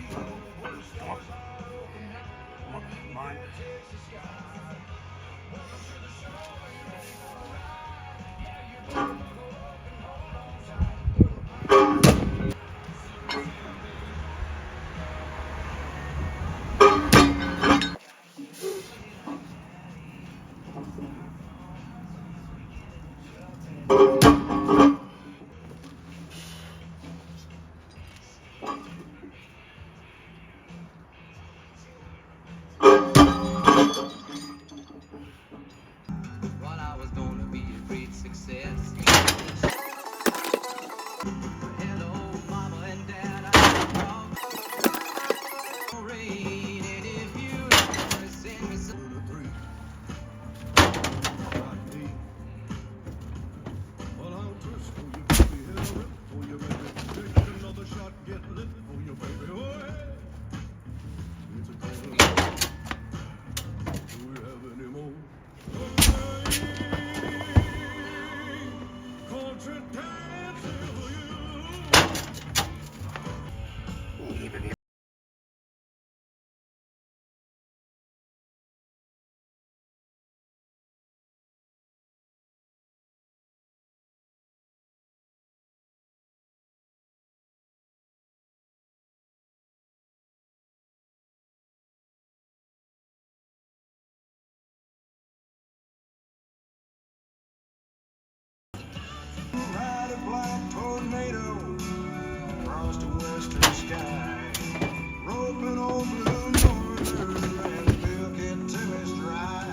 Come on. Come on. Mine. Thought I was gonna be a great success. Hello, mama and dad, I'm rain, and if you ever send me some Well, I'll twist for you, baby, hit a rip for you, baby. Take another shot, get lit for you, baby. Oh, yeah. It's a color. Do we have any more? Country dancing for you. Even here. Ride a black tornado across the western sky. Roping old blue northern and milk it till it's dry.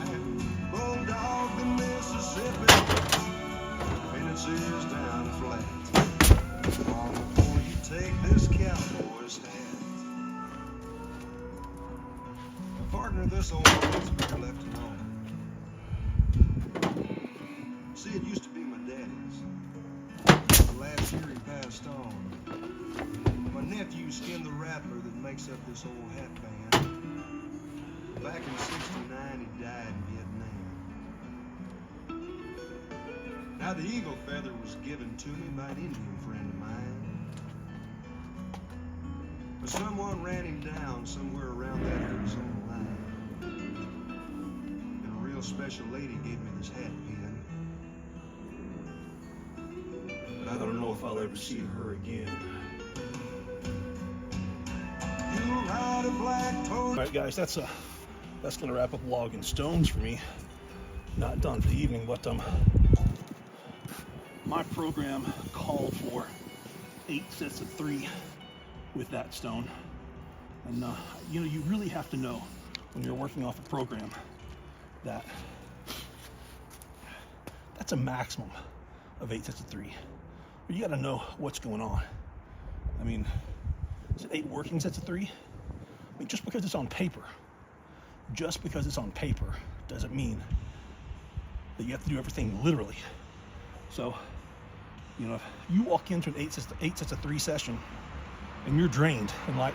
Bulldog in Mississippi, and it is down flat. Long before you take this cowboy stand. Partner, this old road's better left alone. See, it used to be my daddy's. The last year he passed on. My nephew skinned the rattler that makes up this old hat band. Back in '69, he died in Vietnam. Now the eagle feather was given to me by an Indian friend of mine. But someone ran him down somewhere around that Arizona line. And a real special lady gave me this hat pin. But I don't know if I'll ever see her again. You ride a black All toad. right, guys, that's gonna wrap up Log and Stones for me. Not done for the evening, but my program called for 8 sets of 3 with that stone, and you know, you really have to know when you're working off a program that that's a maximum of 8 sets of 3. But you got to know what's going on. I mean, is it 8 working sets of 3? I mean, just because it's on paper, doesn't mean that you have to do everything literally. So, you know, if you walk into an 8 sets of 3 session and you're drained, and like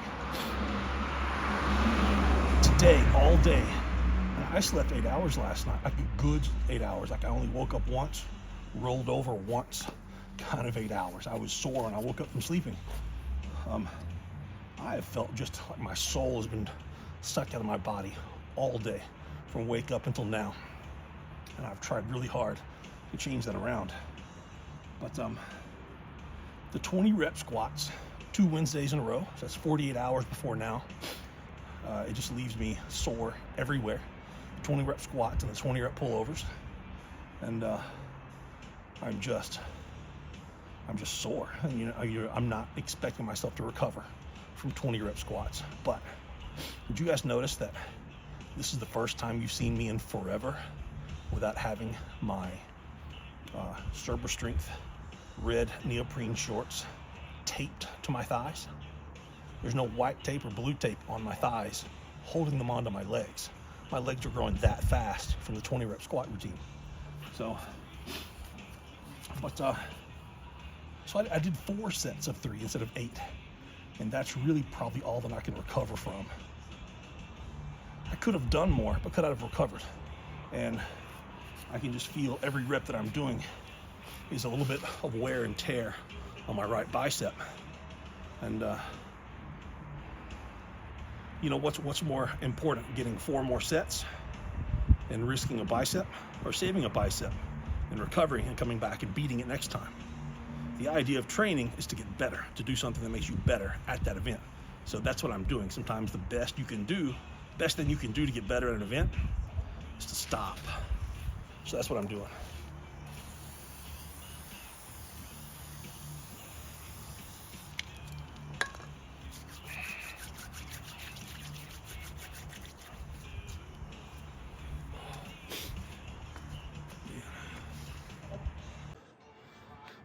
today, all day, and I slept 8 hours last night, like a good 8 hours. Like I only woke up once, rolled over once, kind of 8 hours. I was sore and I woke up from sleeping. I have felt just like my soul has been sucked out of my body all day from wake up until now. And I've tried really hard to change that around. But the 20 rep squats, 2 Wednesdays in a row, so that's 48 hours before now. It just leaves me sore everywhere. 20 rep squats and the 20 rep pullovers. And I'm just sore. And, you know, I'm not expecting myself to recover from 20 rep squats. But did you guys notice that this is the first time you've seen me in forever without having my Serber Strength red neoprene shorts taped to my thighs? There's no white tape or blue tape on my thighs holding them onto my legs. My legs are growing that fast from the 20 rep squat routine. So, but so I did 4 sets of 3 instead of 8, and that's really probably all that I can recover from. I could have done more, but could I have recovered? And I can just feel every rep that I'm doing is a little bit of wear and tear on my right bicep. And you know what's more important, getting 4 more sets and risking a bicep, or saving a bicep and recovering and coming back and beating it next time? The idea of training is to get better, to do something that makes you better at that event. So that's what I'm doing. Sometimes the best thing you can do to get better at an event is to stop. So that's what I'm doing.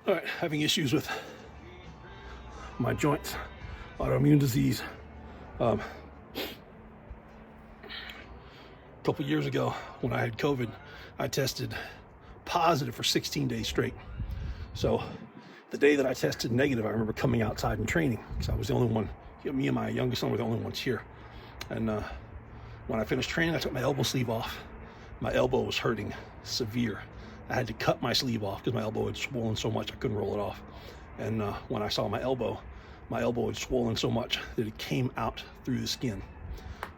All right, having issues with my joints, autoimmune disease. A couple years ago, when I had COVID, I tested positive for 16 days straight. So the day that I tested negative, I remember coming outside and training, because I was the only one, me and my youngest son were the only ones here. And when I finished training, I took my elbow sleeve off. My elbow was hurting severe. I had to cut my sleeve off because my elbow had swollen so much I couldn't roll it off. And when I saw my elbow had swollen so much that it came out through the skin.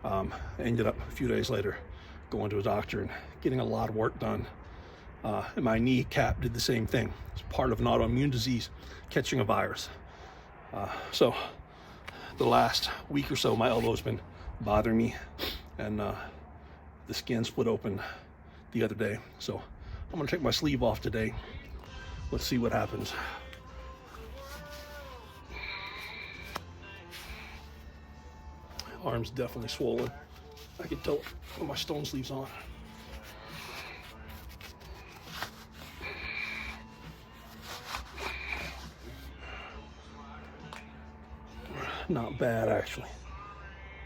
I ended up a few days later going to a doctor and getting a lot of work done. And my kneecap did the same thing. It's part of an autoimmune disease, catching a virus. So the last week or so, my elbow's been bothering me, and the skin split open the other day. So I'm gonna take my sleeve off today. Let's see what happens. Arm's definitely swollen. I can tell when my stone sleeve's on. Not bad, actually.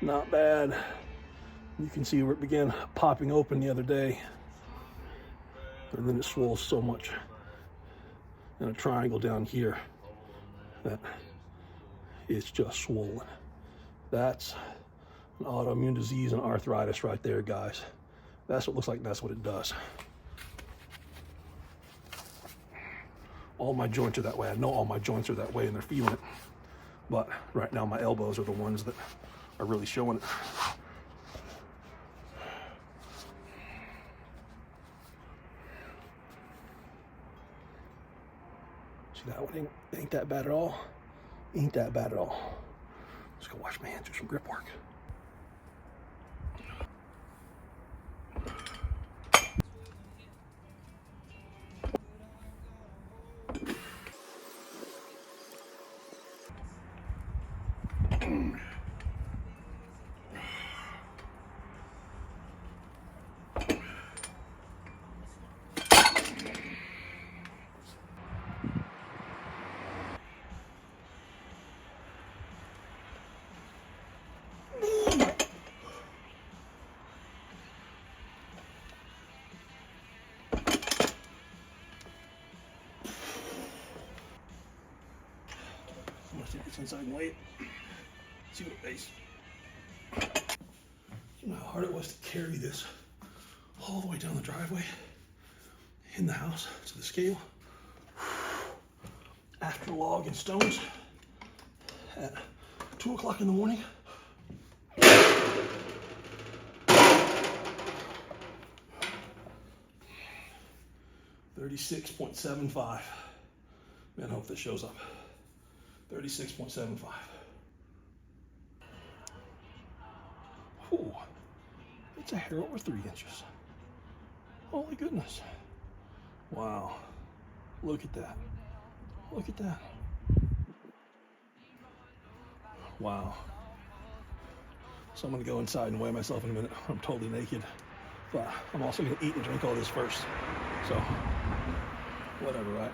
Not bad. You can see where it began popping open the other day. And then it swelled so much in a triangle down here that it's just swollen. That's an autoimmune disease and arthritis right there, guys. That's what it looks like. That's what it does. All my joints are that way. I know all my joints are that way and they're feeling it. But right now my elbows are the ones that are really showing it. See, that one ain't that bad at all. Ain't that bad at all. Let's go wash my hands, do some grip work. I'm gonna take this inside and weigh it. See what it weighs. You know how hard it was to carry this all the way down the driveway in the house to the scale after log and stones at 2 o'clock in the morning. 36.75. Man, I hope this shows up. 36.75. Ooh, it's a hair over 3 inches. Holy goodness. Wow. Look at that. Look at that. Wow. So I'm gonna go inside and weigh myself in a minute. I'm totally naked. But I'm also gonna eat and drink all this first. So, whatever, right?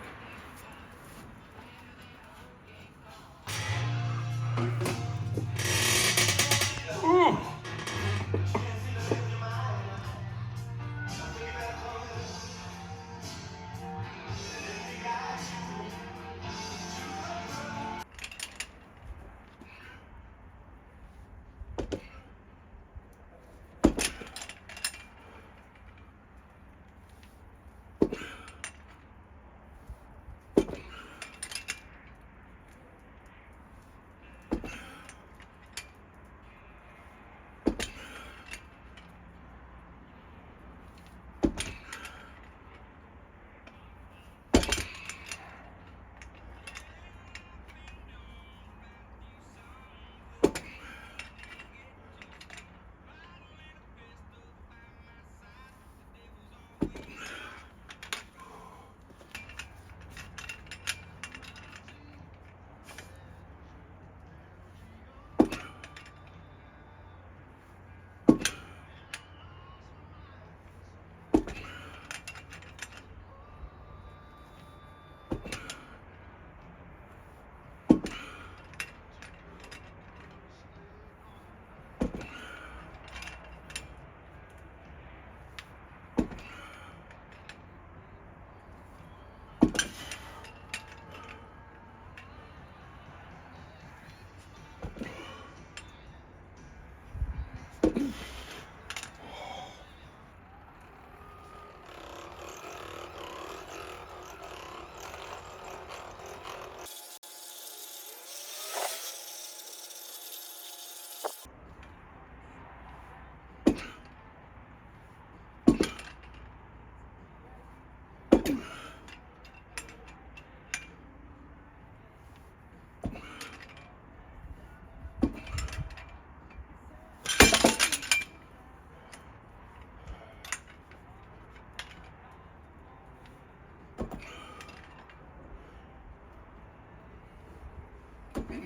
Ooh. Don't puke.